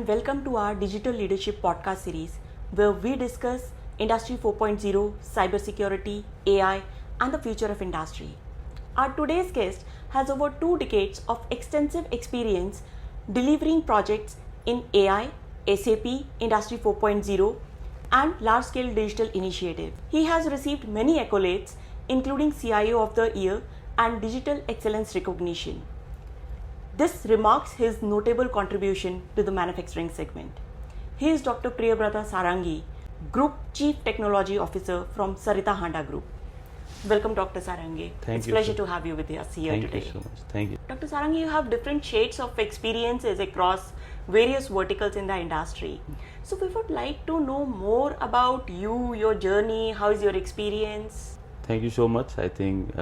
welcome to our Digital Leadership podcast series where we discuss Industry 4.0, cybersecurity, AI, and the future of industry. Our today's guest has over 2 decades of extensive experience delivering projects in AI, SAP, Industry 4.0, and large-scale digital initiative. He has received many accolades, including CIO of the Year and Digital Excellence Recognition. This remarks his notable contribution to the manufacturing segment. He is Dr. Priyabrata Sarangi, Group Chief Technology Officer from Sarita Handa Group. Welcome, Dr. Sarangi. It's a pleasure to have you with us here today. Thank you so much. Thank you. Dr. Sarangi, you have different shades of experiences across various verticals in the industry. So we would like to know more about you, your journey, how is your experience? Thank you so much. I think,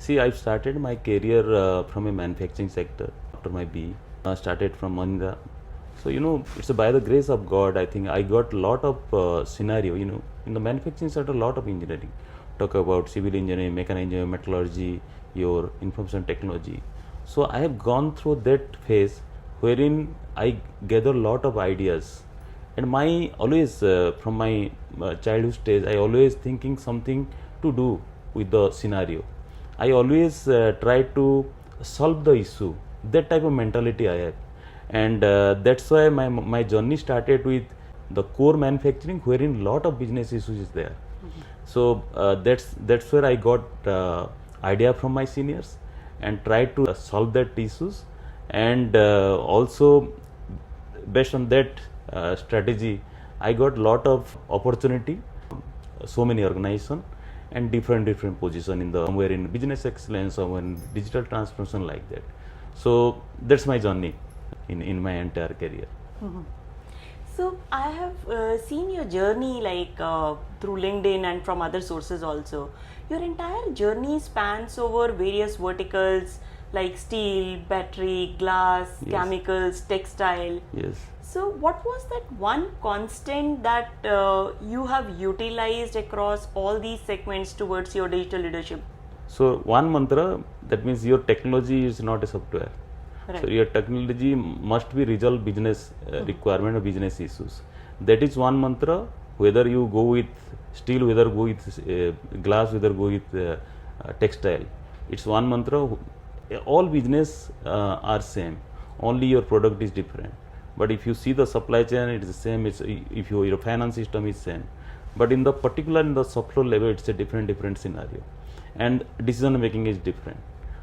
I've started my career from a manufacturing sector after my BE. I started from Mahindra. So, it's by the grace of God, I think I got a lot of scenario, in the manufacturing sector, a lot of engineering. Talk about civil engineering, mechanical engineering, metallurgy, your information technology. So I have gone through that phase wherein I gather a lot of ideas. And my always, from my childhood stage, I always thinking something to do with the scenario. I always try to solve the issue. That type of mentality I have. And that's why my journey started with the core manufacturing, wherein lot of business issues is there. Mm-hmm. So that's where I got idea from my seniors and tried to solve that issues. And also based on that strategy, I got lot of opportunity, so many organizations and different position in the somewhere in business excellence, somewhere in digital transformation like that. So that's my journey in my entire career. Mm-hmm. So I have seen your journey through LinkedIn and from other sources also. Your entire journey spans over various verticals like steel, battery, glass, yes, chemicals, textile. Yes. So what was that one constant that you have utilized across all these segments towards your digital leadership? So one mantra, that means your technology is not a software. Right. So your technology must be resolve business requirement or business issues. That is one mantra. Whether you go with steel, whether go with glass, whether go with textile, it's one mantra. All business are same. Only your product is different. But if you see the supply chain, it is the same. It's if your finance system is same. But in the particular in the software level, it's a different scenario, and decision making is different.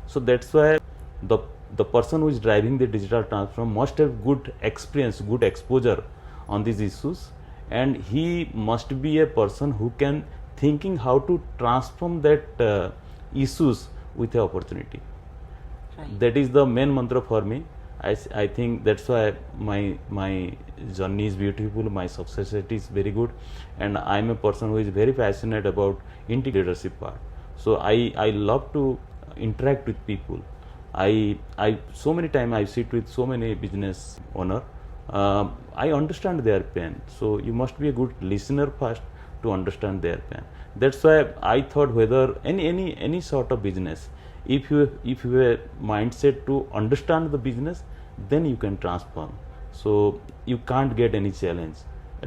So that's why the person who is driving the digital transformation must have good experience, good exposure on these issues, and he must be a person who can thinking how to transform that issues with the opportunity. Right. That is the main mantra for me. I think that's why my journey is beautiful, my success rate is very good, and I am a person who is very passionate about integrated leadership part. So I love to interact with people. I so many times I sit with so many business owner. I understand their pain. So you must be a good listener first to understand their pain. That's why I thought whether any sort of business, if you have a mindset to understand the business, then you can transform. So you can't get any challenge.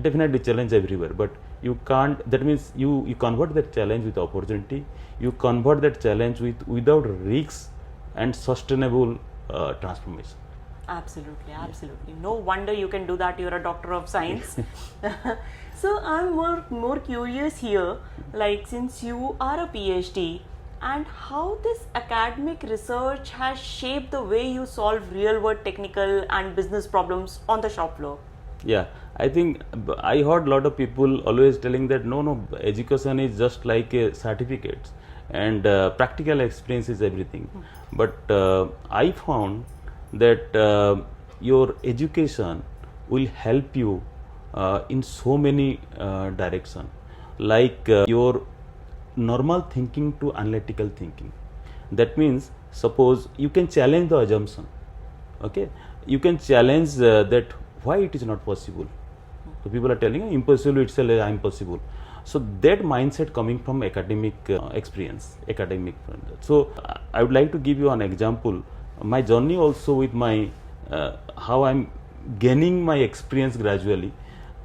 Definitely challenge everywhere, but you can't. That means you convert that challenge with opportunity. You convert that challenge without risks and sustainable transformation. Absolutely. No wonder you can do that. You're a doctor of science. So I'm more curious here. Since you are a PhD, and how this academic research has shaped the way you solve real-world technical and business problems on the shop floor. Yeah, I think I heard a lot of people always telling that no, education is just like a certificate and practical experience is everything. But I found that your education will help you in so many directions, like your normal thinking to analytical thinking. That means suppose you can challenge the assumption. Okay, you can challenge that why it is not possible. So people are telling you impossible itself is impossible. So that mindset coming from academic experience, academic. So I would like to give you an example. My journey also with my how I'm gaining my experience gradually.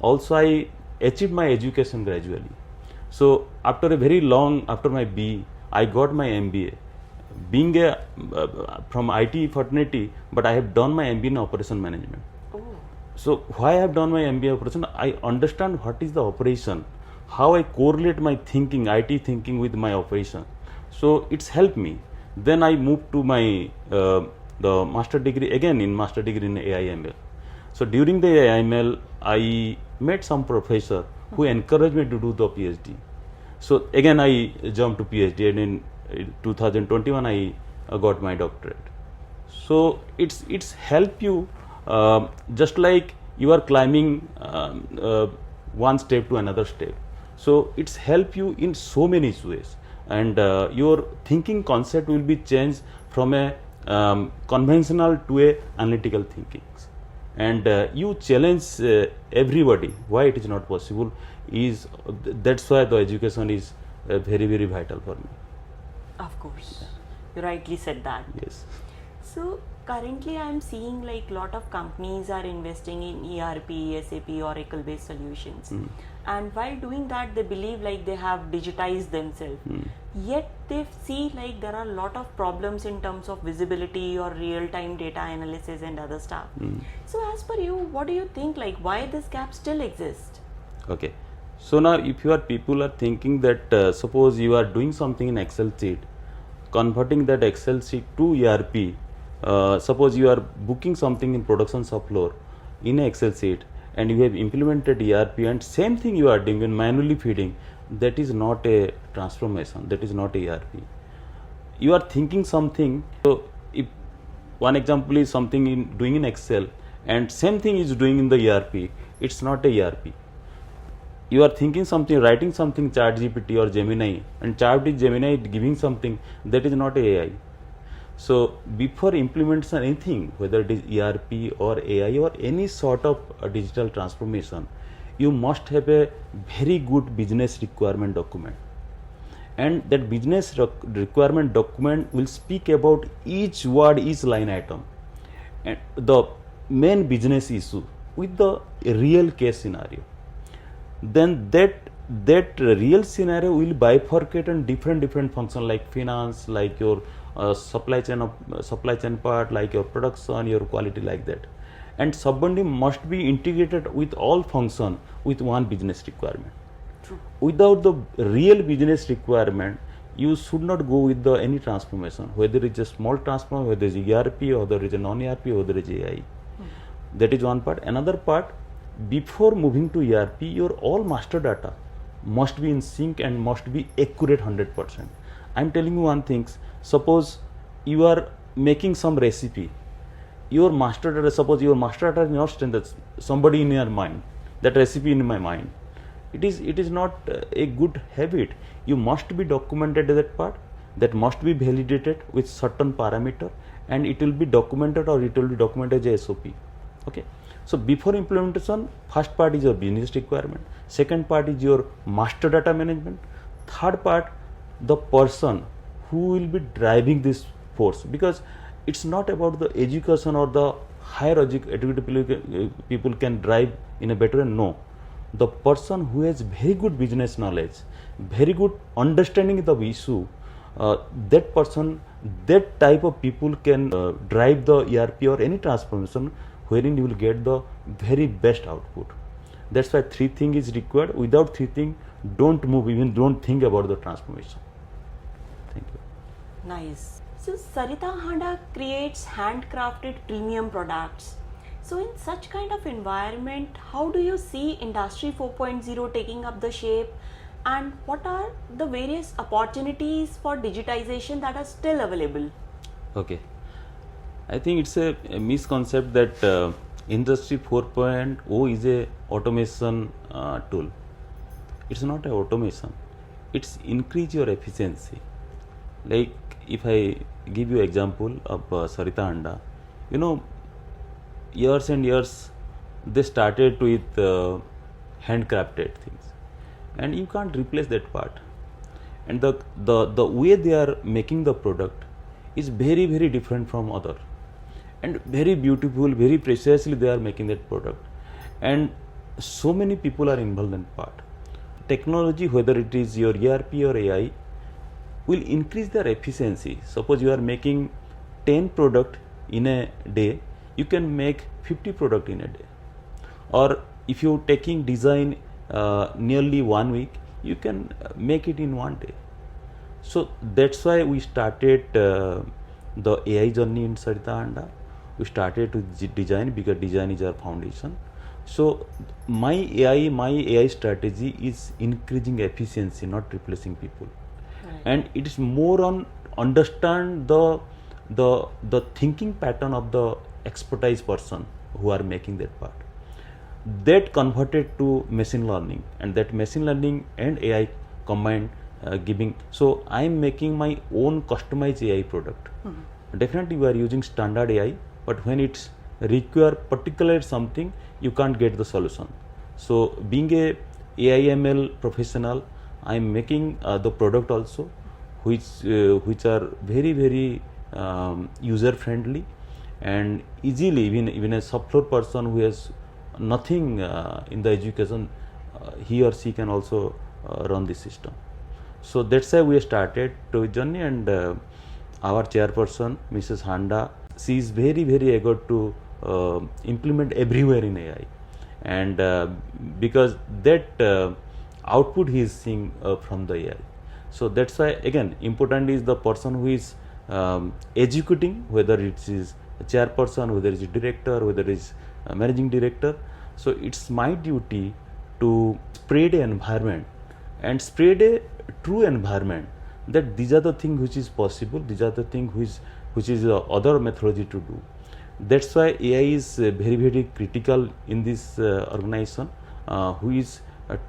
Also, I achieved my education gradually. So after a very long, after my B, I got my MBA. Being a from IT fraternity, but I have done my MBA in operation management. Oh. So why I have done my MBA operation? I understand what is the operation, how I correlate my thinking, IT thinking with my operation. So it's helped me. Then I moved to my the master degree, again in master degree in AI/ML. So during the AI/ML, I met some professor who encouraged me to do the PhD. So again I jumped to PhD, and in 2021 I got my doctorate. So it's help you just like you are climbing one step to another step. So it's help you in so many ways, and your thinking concept will be changed from a conventional to a analytical thinking, and you challenge everybody why it is not possible. That's why the education is very, very vital for me. Of course, you rightly said that. Yes. So currently I am seeing like lot of companies are investing in ERP, SAP, Oracle based solutions. And while doing that, they believe like they have digitized themselves. Yet they see like there are a lot of problems in terms of visibility or real-time data analysis and other stuff. So as per you, what do you think, like why this gap still exists? Okay. So now if people are thinking that suppose you are doing something in Excel sheet, converting that Excel sheet to ERP, suppose you are booking something in production shop floor in Excel sheet, and you have implemented ERP, and same thing you are doing in manually feeding, that is not a transformation, that is not a ERP. You are thinking something. So if one example is something doing in Excel and same thing is doing in the ERP, it's not a ERP. You are thinking something, writing something ChatGPT or Gemini, and Gemini giving something, that is not AI. So before implementing anything, whether it is ERP or AI or any sort of digital transformation, you must have a very good business requirement document. And that business requirement document will speak about each word, each line item, and the main business issue with the real case scenario. Then that real scenario will bifurcate in different functions like finance, like your supply chain part, like your production, your quality, like that. And subbundle must be integrated with all function with one business requirement. True. Without the real business requirement, you should not go with any transformation, whether it's a small transformation, whether it's ERP or whether it's a non-ERP or whether it's AI. That is one part. Another part, before moving to ERP, your all master data must be in sync and must be accurate 100%. I'm telling you one thing. Suppose you are making some recipe, your master data, suppose your master data is not standard, somebody in your mind, that recipe in my mind, it is not a good habit. You must be documented that part, that must be validated with certain parameter, and it will be documented, or it will be documented as a SOP. Okay. So before implementation, first part is your business requirement, second part is your master data management, third part the person who will be driving this force, because it's not about the education or the higher educated people can drive in a better way. No, the person who has very good business knowledge, very good understanding of the issue, that person, that type of people can drive the ERP or any transformation, wherein you will get the very best output. That's why three things is required. Without three things, don't move, even don't think about the transformation. Thank you. Nice. So Sarita Handa creates handcrafted premium products. So in such kind of environment, how do you see Industry 4.0 taking up the shape, and what are the various opportunities for digitization that are still available? Okay. I think it's a misconception that Industry 4.0 is a automation tool. It's not a automation. It's increase your efficiency. Like if I give you example of Sarita Handa, years and years they started with handcrafted things, and you can't replace that part. And the way they are making the product is very, very different from other. and very beautiful, very preciously they are making that product, and so many people are involved in part. Technology, whether it is your ERP or AI, will increase their efficiency. Suppose you are making 10 product in a day, you can make 50 product in a day. Or if you taking design nearly 1 week, you can make it in 1 day. So that's why we started the AI journey in Sarita Handa. We started with design because design is our foundation. So my AI strategy is increasing efficiency, not replacing people. Right. And it is more on understand the thinking pattern of the expertise person who are making that part. That converted to machine learning, and that machine learning and AI combined giving. So I am making my own customized AI product. Definitely we are using standard AI, but when it's require particular something, you can't get the solution. So being a AI ML professional, I am making the product also, which are very user friendly and easily even a shop floor person who has nothing in the education, he or she can also run the system. So that's why we started to journey, and our chairperson Mrs. Handa, she is very eager to implement everywhere in AI, and because that output he is seeing from the AI. So that's why again important is the person who is educating, whether it is a chairperson, whether it is a director, whether it is a managing director. So it's my duty to spread an environment and spread a true environment that these are the things which is possible, these are the things which is other methodology to do. That's why AI is very critical in this organization, who is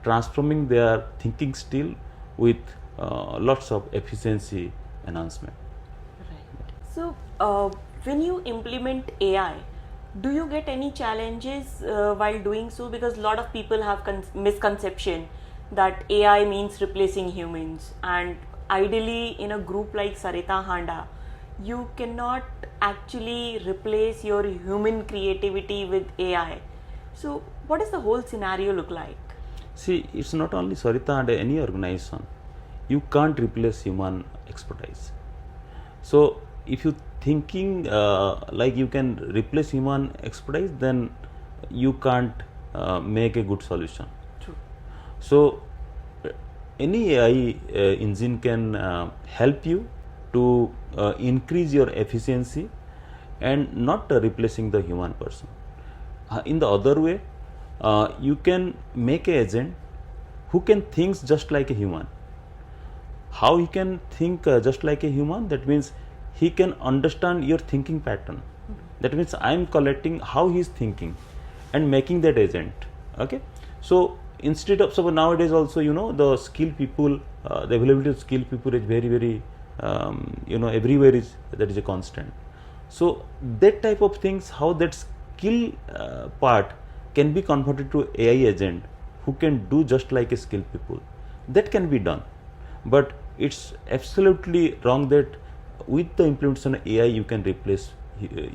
transforming their thinking style with lots of efficiency enhancement. Right. So when you implement AI, do you get any challenges while doing so? Because a lot of people have misconception that AI means replacing humans, and ideally in a group like Sarita Handa, you cannot actually replace your human creativity with AI. So what does the whole scenario look like? See, it's not only Sarita and any organization. You can't replace human expertise. So if you thinking like you can replace human expertise, then you can't make a good solution. True. So any AI engine can help you to increase your efficiency and not replacing the human person. In the other way, you can make an agent who can think just like a human. How he can think just like a human? That means he can understand your thinking pattern. That means I am collecting how he is thinking and making that agent. Okay. So instead of, so nowadays also, the skilled people, the availability of skilled people is very everywhere is, that is a constant. So that type of things, how that skill part can be converted to AI agent who can do just like a skilled people, that can be done. But it's absolutely wrong that with the implementation of AI you can replace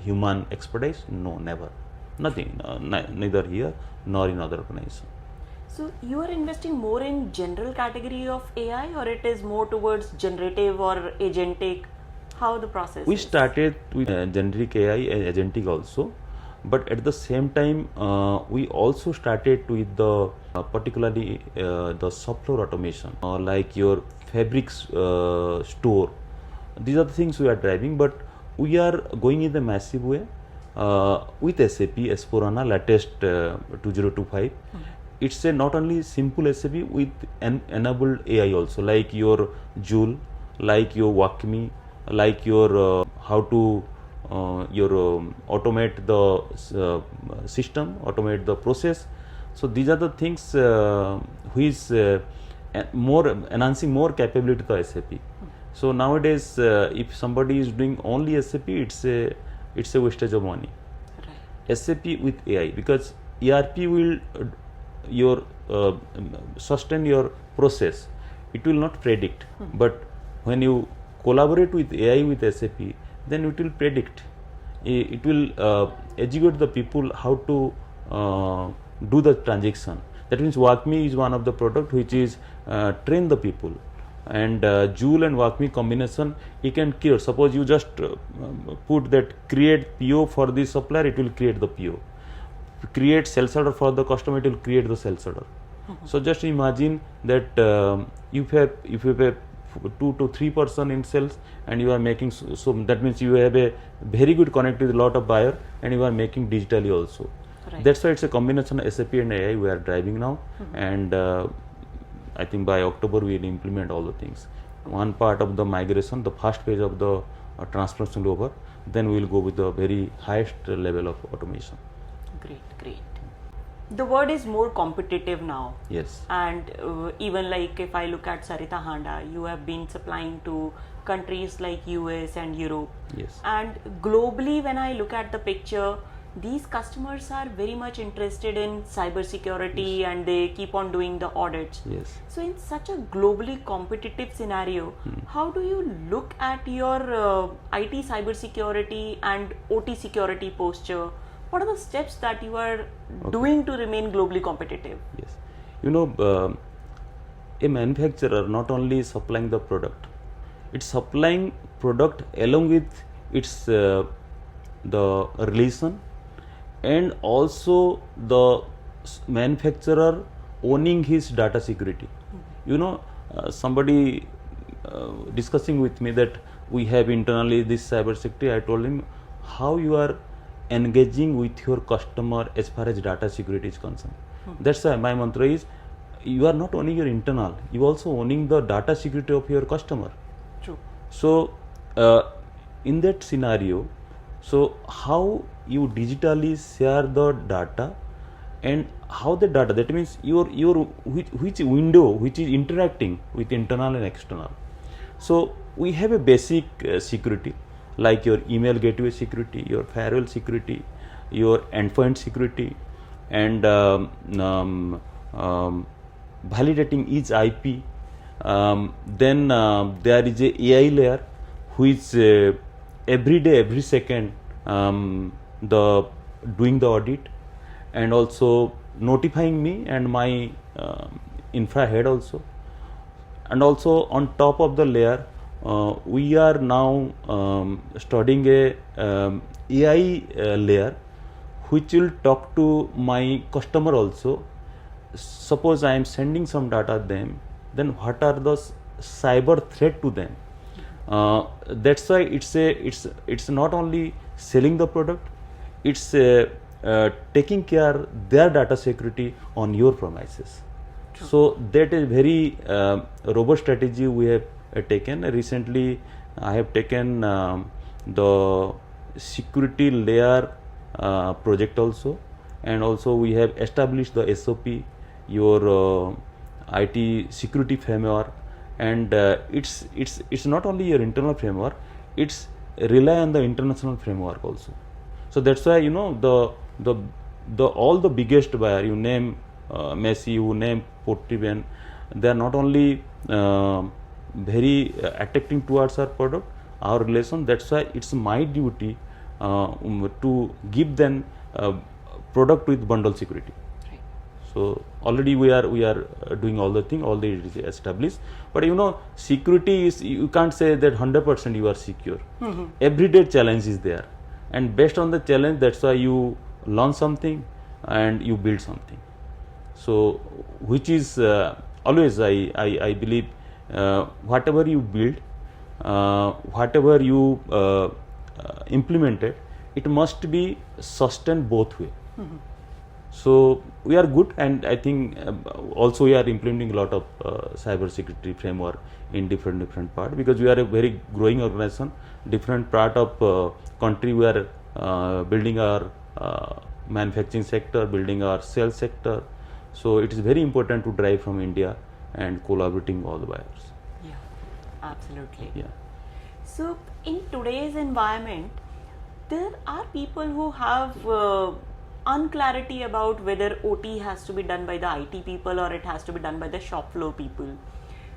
human expertise. No, never, nothing, neither here nor in other organizations. So you are investing more in general category of AI, or it is more towards generative or agentic? How the process We is? started with generic AI and agentic also, but at the same time we also started with the particularly the shop floor automation, like your fabrics store. These are the things we are driving, but we are going in the massive way with SAP S/4HANA latest 2025. It's a not only simple SAP with an enabled AI also, like your Joule, like your WalkMe, like your how to automate the system, automate the process. So these are the things which more enhancing more capability to SAP. So nowadays, if somebody is doing only SAP, it's a wastage of money. Right. SAP with AI, because ERP will sustain your process. It will not predict. But when you collaborate with AI with SAP, then it will predict, it will educate the people how to do the transaction. That means WalkMe is one of the product which is train the people, and Joule and WalkMe combination, you can create. Suppose you just put that create PO for the supplier, it will create the PO. Create sales order for the customer, it will create the sales order. So just imagine that if you have 2 to 3 person in sales and you are making, so that means you have a very good connect with a lot of buyer and you are making digitally also. Right. That's why it's a combination of SAP and AI we are driving now, and I think by October we will implement all the things. One part of the migration, the first phase of the transformation over, then we will go with the very highest level of automation. Great. The world is more competitive now. Yes. And even like if I look at Sarita Handa, you have been supplying to countries like US and Europe. Yes. And globally, when I look at the picture, these customers are very much interested in cybersecurity, Yes. and they keep on doing the audits. Yes. So in such a globally competitive scenario, how do you look at your IT cybersecurity and OT security posture? What are the steps that you are doing to remain globally competitive? Yes. You know, a manufacturer not only supplying the product, it's supplying product along with its the relation, and also the manufacturer owning his data security. You know, somebody discussing with me that we have internally this cybersecurity. I told him, how you are engaging with your customer as far as data security is concerned. That's why my mantra is, you are not owning your internal, you also owning the data security of your customer. True. So in that scenario, so how you digitally share the data, and how the data, that means your which window which is interacting with internal and external. So we have a basic security like your email gateway security, your firewall security, your endpoint security, and validating each IP. Then there is a AI layer which every day, every second the doing the audit, and also notifying me and my infra head also. And also on top of the layer, we are now studying a AI layer which will talk to my customer also. Suppose I am sending some data to them, then what are the cyber threat to them? That's why it's not only selling the product, it's taking care their data security on your premises. True. So that is very robust strategy we have taken. Recently I have taken the security layer project also, and also we have established the SOP, your IT security framework, and it's not only your internal framework, it's rely on the international framework also. So that's why, you know, the all the biggest buyer, you name Messi, you name Portiven, they are not only very attracting towards our product, our relation. That's why it's my duty to give them product with bundle security. Right. So already we are doing all the thing, all the it is established. But you know, security is, you can't say that 100% you are secure. Everyday challenge is there, and based on the challenge, that's why you learn something and you build something. So which is always I believe whatever you build, whatever you implemented, it must be sustained both way. So we are good, and I think also we are implementing a lot of cyber security framework in different part, because we are a very growing organization. Different part of country we are building our manufacturing sector, building our sales sector. So it is very important to drive from India and collaborating all the buyers. Yeah, absolutely. Yeah. So in today's environment, there are people who have unclarity about whether OT has to be done by the IT people or it has to be done by the shop floor people.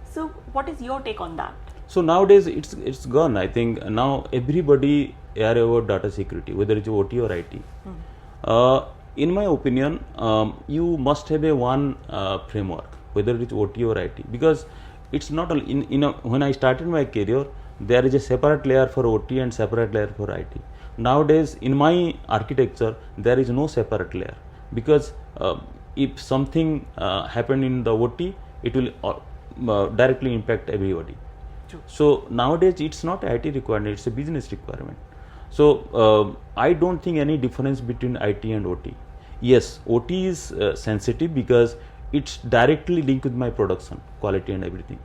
So what is your take on that? So nowadays it's gone. I think now everybody are about data security, whether it's OT or IT. In my opinion, you must have a one framework, whether it's OT or IT, because it's not when I started my career, there is a separate layer for OT and separate layer for IT. Nowadays, in my architecture, there is no separate layer, because if something happened in the OT, it will directly impact everybody. True. So nowadays it's not IT requirement, it's a business requirement. So I don't think any difference between IT and OT. Yes, OT is sensitive because it's directly linked with my production quality and everything.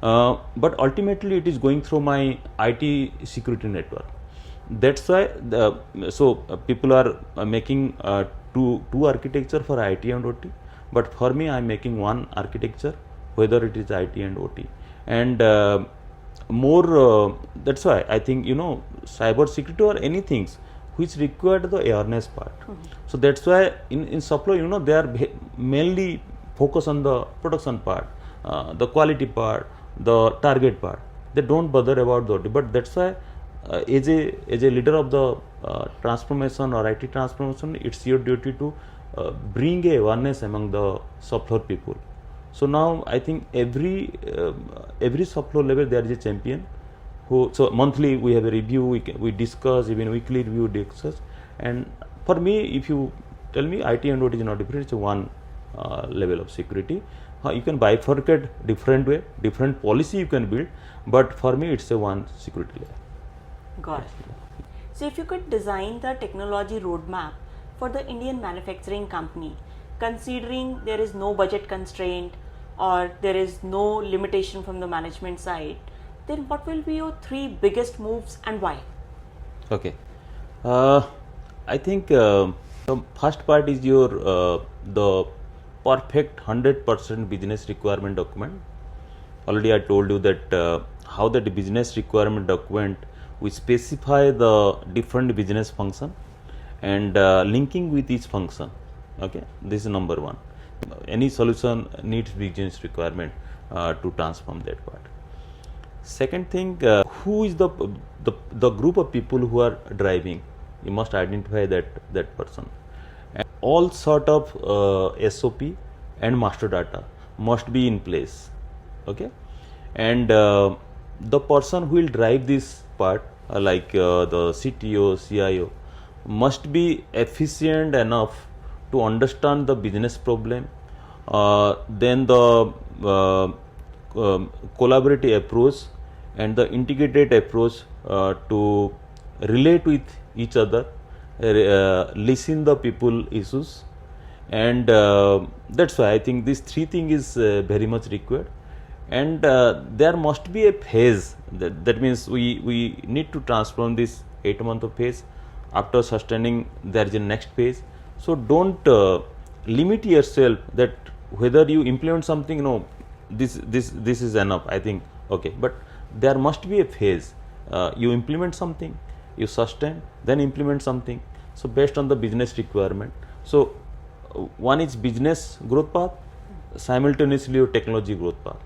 But ultimately it is going through my IT security network. That's why people are making two architecture for IT and OT. But for me, I'm making one architecture, whether it is IT and OT. And that's why I think, cyber security or anything which required the awareness part. So that's why in Saplo, they are mainly focused on the production part, the quality part, the target part. They don't bother about the OT. But that's why as a leader of the transformation or IT transformation, it's your duty to bring a awareness among the shop floor people. So now I think every shop floor level there is a champion so monthly we have a review, we discuss, even weekly review discuss. And for me, if you tell me IT and OT is not different, it's a one level of security. You can bifurcate different way, different policy you can build, but for me it's a one security layer. Got it. So if you could design the technology roadmap for the Indian manufacturing company, considering there is no budget constraint or there is no limitation from the management side, then what will be your three biggest moves and why? Okay. I think the first part is your the perfect 100% business requirement document. Already I told you that how that business requirement document we specify the different business function and linking with each function. Okay, this is number one. Any solution needs business requirement to transform that part. Second thing, who is the group of people who are driving? You must identify that person. And all sort of SOP and master data must be in place. Okay, and the person who will drive this part, like the CTO, CIO, must be efficient enough to understand the business problem, then the collaborative approach and the integrated approach to relate with each other, listen the people issues, and that's why I think these three things is very much required. And there must be a phase, that means we need to transform this 8 month of phase. After sustaining, there is a next phase. So don't limit yourself that whether you implement something, no, this is enough, I think, okay, but there must be a phase. You implement something, you sustain, then implement something. So based on the business requirement. So one is business growth path, simultaneously your technology growth path.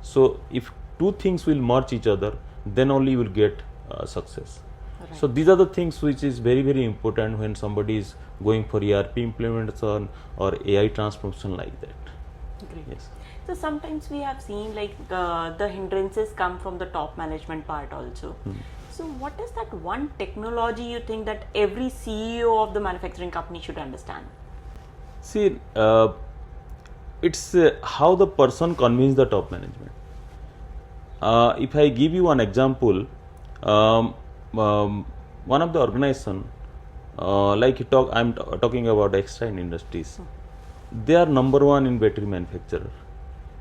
So if two things will merge each other, then only you will get success. Right. So these are the things which is very, very important when somebody is going for ERP implementation or AI transformation like that. Great. Yes. So sometimes we have seen like the hindrances come from the top management part also. So what is that one technology you think that every CEO of the manufacturing company should understand? See, it's how the person convinces the top management. If I give you one example, one of the organization, I'm talking about textile industries. They are number one in battery manufacturer.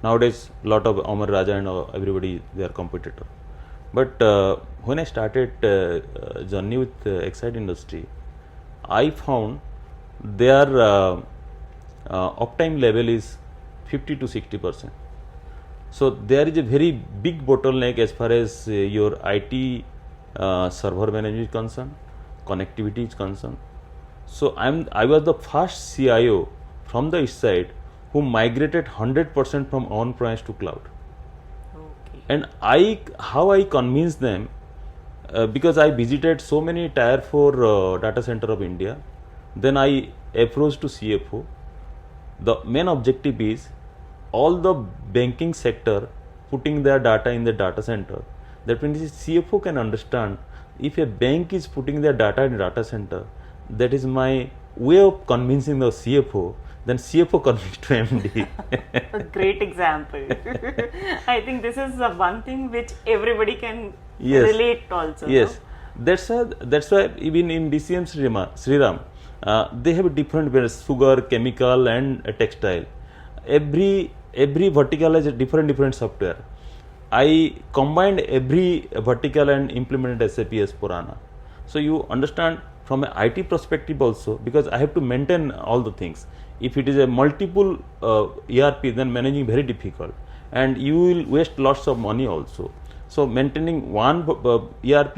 Nowadays, lot of Amar Raja and everybody, they are competitor. But when I started journey with textile industry, I found their uptime level is 50 to 60%. So there is a very big bottleneck as far as your IT server management is concerned, connectivity is concerned. So I was the first CIO from the east side who migrated 100% from on-premise to cloud. Okay. And how I convince them, because I visited so many tier 4 data center of India, then I approached to CFO. The main objective is all the banking sector putting their data in the data center. That means CFO can understand if a bank is putting their data in data center, that is my way of convincing the CFO, then CFO convinced to MD. A great example. I think this is one thing which everybody can relate also. Yes, no? That's why even in DCM Sriram, they have different sugar, chemical, and textile. Every vertical has a different software. I combined every vertical and implemented SAP S for HANA. So you understand from an IT perspective also, because I have to maintain all the things. If it is a multiple ERP, then managing very difficult, and you will waste lots of money also. So maintaining one ERP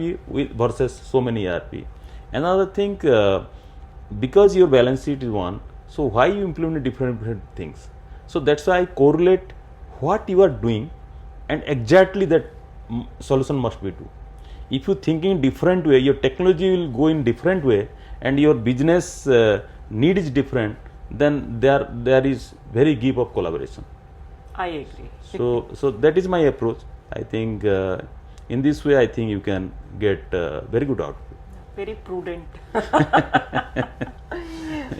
versus so many ERP. Another thing, because your balance sheet is one, so why you implement different things? So that's why I correlate what you are doing, and exactly that solution must be do. If you think in different way, your technology will go in different way, and your business need is different, then there is very deep of collaboration. I agree. So that is my approach. I think in this way, I think you can get very good output. Very prudent.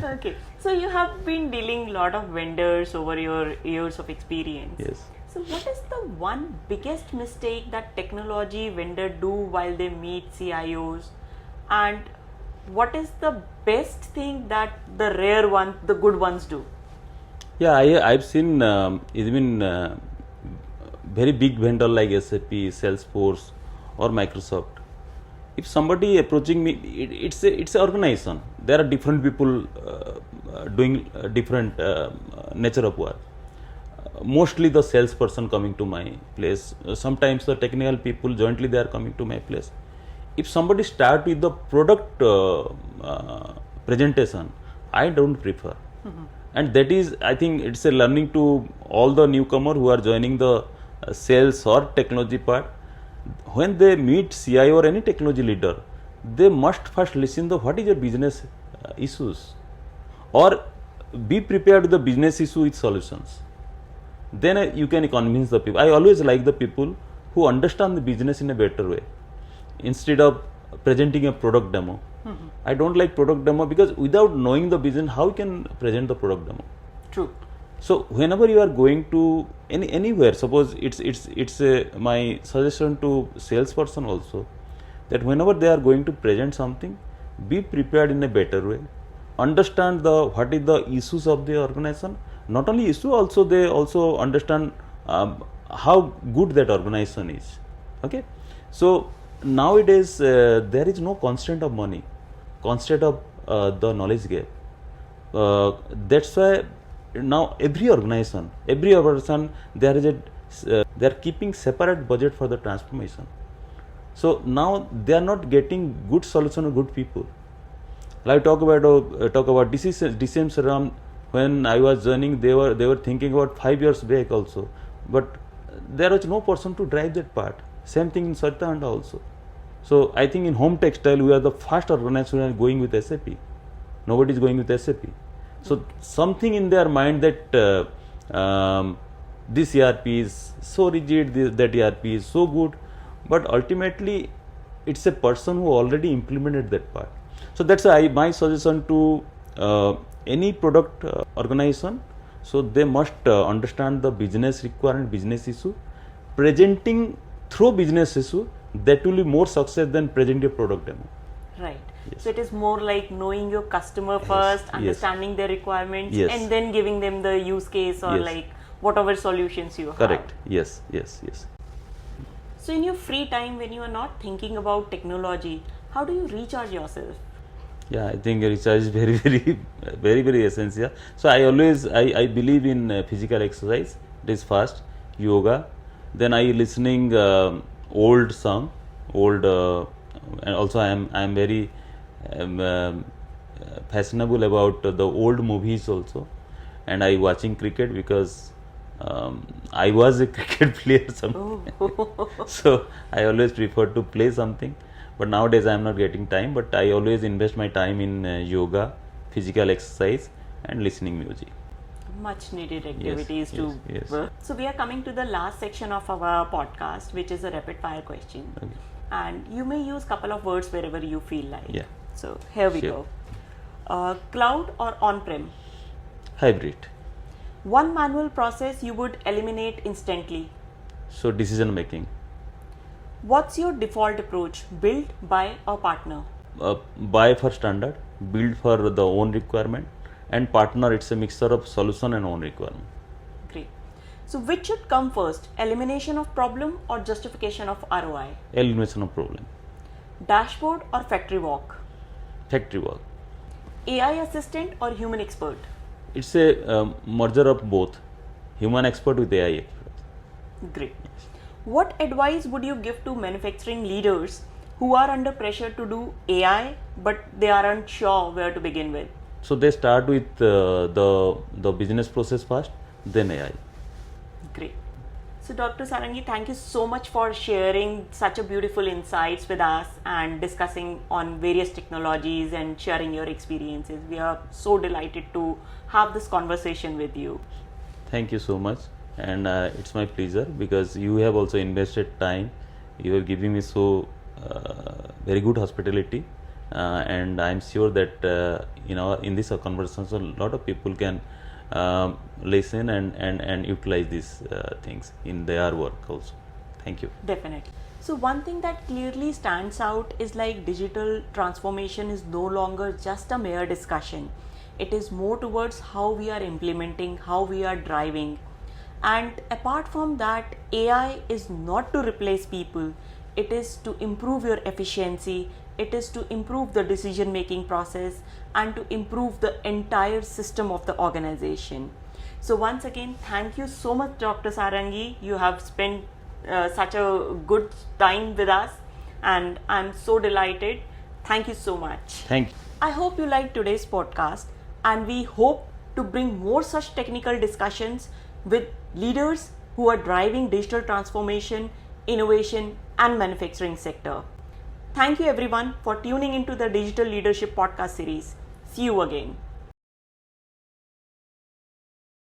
Okay, so you have been dealing a lot of vendors over your years of experience. Yes. So what is the one biggest mistake that technology vendor do while they meet CIOs, and what is the best thing that the rare one, the good ones do? Yeah, I've seen even very big vendor like SAP, Salesforce, or Microsoft. If somebody approaching me, it's an organization. There are different people doing different nature of work. Mostly the salesperson coming to my place. Sometimes the technical people jointly they are coming to my place. If somebody start with the product presentation, I don't prefer. And that is, I think it's a learning to all the newcomer who are joining the sales or technology part. When they meet CIO or any technology leader, they must first listen to what is your business issues, or be prepared with the business issue with solutions. Then you can convince the people. I always like the people who understand the business in a better way, instead of presenting a product demo. I don't like product demo, because without knowing the business, how you can present the product demo? True. So whenever you are going to anywhere, suppose it's my suggestion to salesperson also, that whenever they are going to present something, be prepared in a better way. Understand what is the issues of the organization. Not only issue, also they also understand how good that organization is. Okay, so nowadays there is no constraint of money, constraint of the knowledge gap. That's why now every organization, there is they are keeping separate budget for the transformation. So now they are not getting good solution or good people. Like talk about DCM Saram. When I was joining, they were thinking about 5 years back also, but there was no person to drive that part. Same thing in Sarita Handa also. So I think in home textile, we are the first organization going with SAP. Nobody is going with SAP. So something in their mind that this ERP is so rigid, that ERP is so good, but ultimately it's a person who already implemented that part. So that's why my suggestion to any product organization, so they must understand the business requirement, business issue. Presenting through business issue, that will be more success than presenting a product demo. Right. Yes. So it is more like knowing your customer first, understanding their requirements, and then giving them the use case or like whatever solutions you have. Correct. Yes. So in your free time, when you are not thinking about technology, how do you recharge yourself? Yeah, I think recharge is very essential. So I believe in physical exercise. It is first yoga. Then I listening old song, and also I am very fashionable about the old movies also, and I watching cricket because I was a cricket player so I always prefer to play something, but nowadays I am not getting time, but I always invest my time in yoga, physical exercise and listening music. Much needed activities to yes. work. So we are coming to the last section of our podcast, which is a rapid fire question. Okay. And you may use couple of words wherever you feel like. Yeah. So here we Sure. go. Cloud or on-prem? Hybrid. One manual process you would eliminate instantly. So decision making. What's your default approach? Build, buy or partner? Buy for standard, build for the own requirement, and partner, it's a mixture of solution and own requirement. Great. So which should come first? Elimination of problem or justification of ROI? Elimination of problem. Dashboard or factory walk? Factory work. AI assistant or human expert? It's a merger of both, human expert with AI expert. Great. What advice would you give to manufacturing leaders who are under pressure to do AI but they aren't sure where to begin with? So they start with the business process first, then AI. Great. So Dr. Sarangi, thank you so much for sharing such a beautiful insights with us and discussing on various technologies and sharing your experiences. We are so delighted to have this conversation with you. Thank you so much, and it's my pleasure because you have also invested time. You are giving me so very good hospitality, and I'm sure that in this conversation, a lot of people can listen and utilize these things in their work also. Thank you. Definitely. So one thing that clearly stands out is like digital transformation is no longer just a mere discussion. It is more towards how we are implementing, how we are driving. And apart from that, AI is not to replace people. It is to improve your efficiency. It is to improve the decision making process and to improve the entire system of the organization. So once again, thank you so much, Dr. Sarangi. You have spent such a good time with us and I'm so delighted. Thank you so much. Thank you. I hope you liked today's podcast and we hope to bring more such technical discussions with leaders who are driving digital transformation, innovation and manufacturing sector. Thank you everyone for tuning into the Digital Leadership Podcast series. See you again.